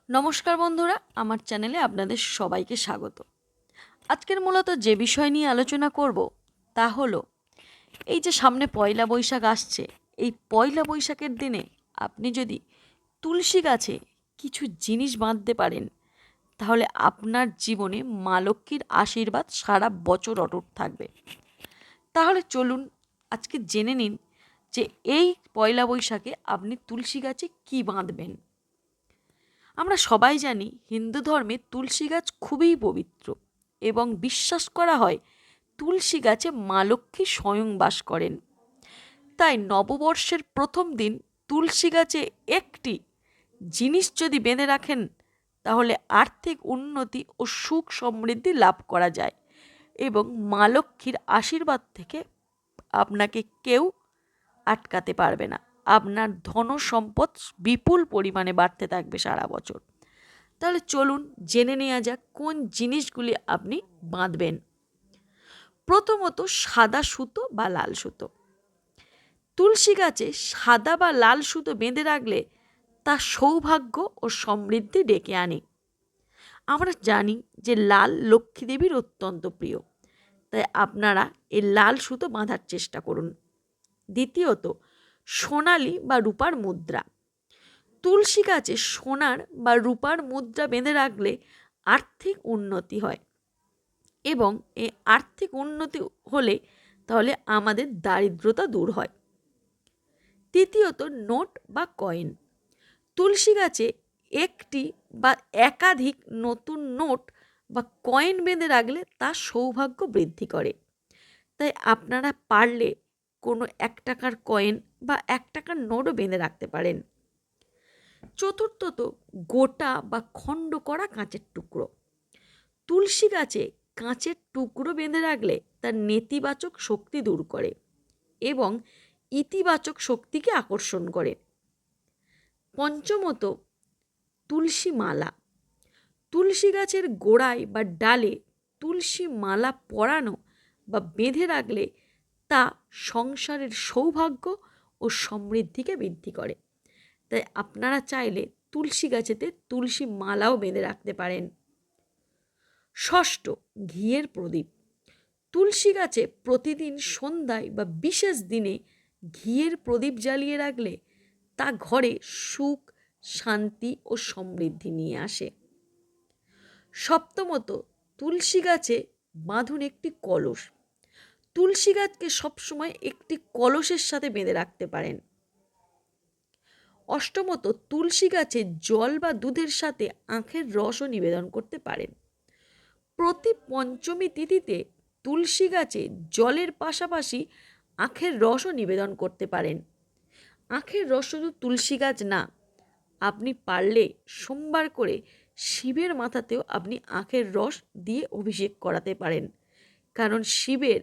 নমস্কার বন্ধুরা, আমার চ্যানেলে আপনাদের সবাইকে স্বাগত। আজকের মূলত যে বিষয় নিয়ে আলোচনা করব তা হলো এই যে সামনে পয়লা বৈশাখ আসছে, এই পয়লা বৈশাখের দিনে আপনি যদি তুলসী গাছে কিছু জিনিস বাঁধতে পারেন, তাহলে আপনার জীবনে মা লক্ষ্মীর আশীর্বাদ সারা বছর অটুট থাকবে। তাহলে চলুন আজকে জেনে নিন যে এই পয়লা বৈশাখে আপনি তুলসী গাছে কী বাঁধবেন। আমরা সবাই জানি হিন্দু ধর্মে তুলসী গাছ খুবই পবিত্র এবং বিশ্বাস করা হয় তুলসী গাছে মা লক্ষ্মী স্বয়ং বাস করেন। তাই নববর্ষের প্রথম দিন তুলসী গাছে একটি জিনিস যদি বেঁধে রাখেন, তাহলে আর্থিক উন্নতি ও সুখ সমৃদ্ধি লাভ করা যায় এবং মা লক্ষ্মীর আশীর্বাদ থেকে আপনাকে কেউ আটকাতে পারবে না। আপনার ধন সম্পদ বিপুল পরিমাণে বাড়তে থাকবে সারা বছর। তাহলে চলুন জেনে নেওয়া যাক কোন জিনিসগুলি আপনি বাঁধবেন। প্রথমত সাদা সুতো বা লাল সুতো। তুলসী গাছে সাদা বা লাল সুতো বেঁধে রাখলে তা সৌভাগ্য ও সমৃদ্ধি ডেকে আনে। আমরা জানি যে লাল লক্ষ্মী দেবীর অত্যন্ত প্রিয়, তাই আপনারা এই লাল সুতো বাঁধার চেষ্টা করুন। দ্বিতীয়ত সোনালি বা রূপার মুদ্রা। তুলসী গাছে সোনার বা রূপার মুদ্রা বেঁধে রাখলে আর্থিক উন্নতি হয় এবং এই আর্থিক উন্নতি হলে তাহলে আমাদের দারিদ্রতা দূর হয়। তৃতীয়ত নোট বা কয়েন। তুলসী গাছে একটি বা একাধিক নতুন নোট বা কয়েন বেঁধে রাখলে তা সৌভাগ্য বৃদ্ধি করে। তাই আপনারা পারলে কোনো 1 টাকার কয়েন বা 1 টাকার নোটও বেঁধে রাখতে পারেন। চতুর্থত গোটা বা খণ্ড করা কাঁচের টুকরো। তুলসী গাছে কাঁচের টুকরো বেঁধে রাখলে তার নেতিবাচক শক্তি দূর করে এবং ইতিবাচক শক্তিকে আকর্ষণ করে। পঞ্চমত তুলসী মালা। তুলসী গাছের গোড়ায় বা ডালে তুলসী মালা পরানো বা বেঁধে রাখলে তা সংসারের সৌভাগ্য ও সমৃদ্ধিকে বৃদ্ধি করে। তাই আপনারা চাইলে তুলসী গাছেতে তুলসী মালাও বেঁধে রাখতে পারেন। ষষ্ঠ ঘিয়ের প্রদীপ। তুলসী গাছে প্রতিদিন সন্ধ্যায় বা বিশেষ দিনে ঘিয়ের প্রদীপ জ্বালিয়ে রাখলে তা ঘরে সুখ, শান্তি ও সমৃদ্ধি নিয়ে আসে। সপ্তমত তুলসী গাছে বাঁধুন একটি কলস। তুলসী গাছকে সবসময় একটি কলসের সাথে বেঁধে রাখতে পারেন। অষ্টমত তুলসী গাছে জল বা দুধের সাথে আখের রসও নিবেদন করতে পারেন। প্রতি পঞ্চমী তিথিতে তুলসী গাছে জলের পাশাপাশি আখের রসও নিবেদন করতে পারেন। আখের রস শুধু তুলসী গাছ না, আপনি পারলে সোমবার করে শিবের মাথাতেও আপনি আখের রস দিয়ে অভিষেক করাতে পারেন, কারণ শিবের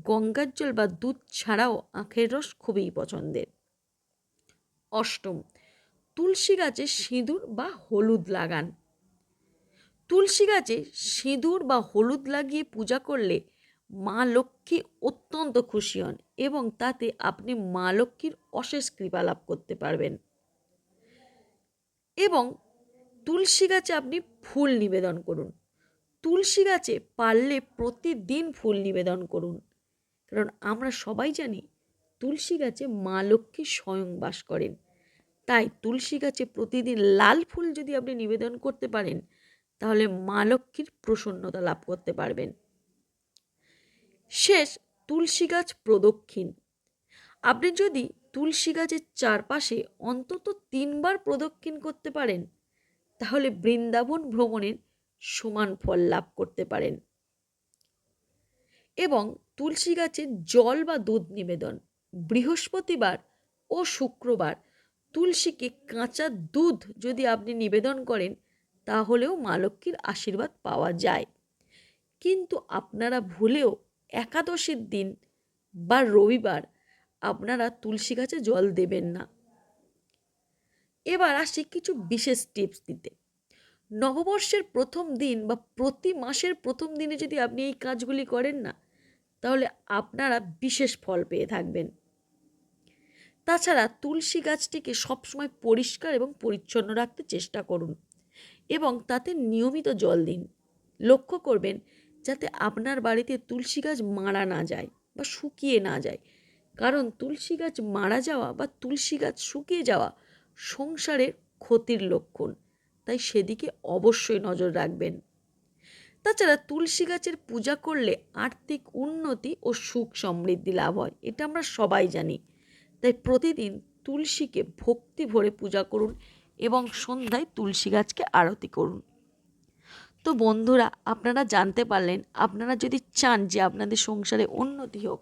গঙ্গার জল বা দুধ ছাড়াও আখের রস খুবই পছন্দের। অষ্টম তুলসী গাছে সিঁদুর বা হলুদ লাগান। তুলসী গাছে সিঁদুর বা হলুদ লাগিয়ে পূজা করলে মা লক্ষ্মী অত্যন্ত খুশি হন এবং তাতে আপনি মা লক্ষ্মীর অশেষ কৃপা লাভ করতে পারবেন। এবং তুলসী গাছে আপনি ফুল নিবেদন করুন। তুলসী গাছে পারলে প্রতিদিন ফুল নিবেদন করুন, কারণ আমরা সবাই জানি তুলসী গাছে মা লক্ষ্মী স্বয়ং বাস করেন। তাই তুলসী গাছে প্রতিদিন লাল ফুল যদি আপনি নিবেদন করতে পারেন, তাহলে মা লক্ষ্মীর প্রসন্নতা লাভ করতে পারবেন। শেষ তুলসী গাছ প্রদক্ষিণ। আপনি যদি তুলসী গাছের চারপাশে অন্তত 3 বার প্রদক্ষিণ করতে পারেন, তাহলে বৃন্দাবন ভ্রমণের সমান ফল লাভ করতে পারেন। এবং তুলসী গাছে জল বা দুধ নিবেদন। বৃহস্পতিবার ও শুক্রবার তুলসীকে কাঁচা দুধ যদি আপনি নিবেদন করেন, তাহলেও মা লক্ষ্মীর আশীর্বাদ পাওয়া যায়। কিন্তু আপনারা ভুলেও একাদশীর দিন বা রবিবার আপনারা তুলসী গাছে জল দেবেন না। এবার আসি কিছু বিশেষ টিপস দিতে। নববর্ষের প্রথম দিন বা প্রতি মাসের প্রথম দিনে যদি আপনি এই কাজগুলি করেন না, তাহলে আপনারা বিশেষ ফল পেয়ে থাকবেন। তাছাড়া তুলসী গাছটিকে সবসময় পরিষ্কার এবং পরিচ্ছন্ন রাখতে চেষ্টা করুন এবং তাতে নিয়মিত জল দিন। লক্ষ্য করবেন যাতে আপনার বাড়িতে তুলসী গাছ মারা না যায় বা শুকিয়ে না যায়, কারণ তুলসী গাছ মারা যাওয়া বা তুলসী গাছ শুকিয়ে যাওয়া সংসারের ক্ষতির লক্ষণ, তাই সেদিকে অবশ্যই নজর রাখবেন। তাছাড়া তুলসী গাছের পূজা করলে আর্থিক উন্নতি ও সুখ সমৃদ্ধি লাভ হয়, এটা আমরা সবাই জানি। তাই প্রতিদিন তুলসীকে ভক্তি ভরে পূজা করুন এবং সন্ধ্যায় তুলসী গাছকে আরতি করুন। তো বন্ধুরা, আপনারা জানতে পারলেন, আপনারা যদি চান যে আপনাদের সংসারে উন্নতি হোক,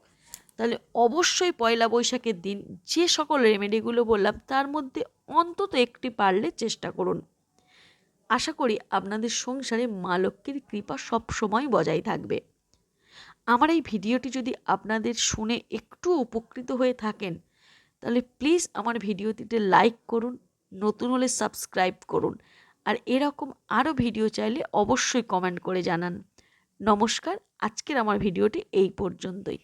তাহলে অবশ্যই পয়লা বৈশাখের দিন যে সকল রেমেডিগুলো বললাম তার মধ্যে অন্তত একটি পারলে চেষ্টা করুন। আশা করি আপনাদের সংসারে মা লক্ষ্মীর কৃপা সবসময় বজায় থাকবে। আমার এই ভিডিওটি যদি আপনাদের শুনে একটু উপকৃত হয়ে থাকেন, তাহলে প্লিজ আমার ভিডিওটিতে লাইক করুন, নতুন হলে সাবস্ক্রাইব করুন, আর এরকম আরও ভিডিও চাইলে অবশ্যই কমেন্ট করে জানান। নমস্কার, আজকের আমার ভিডিওটি এই পর্যন্তই।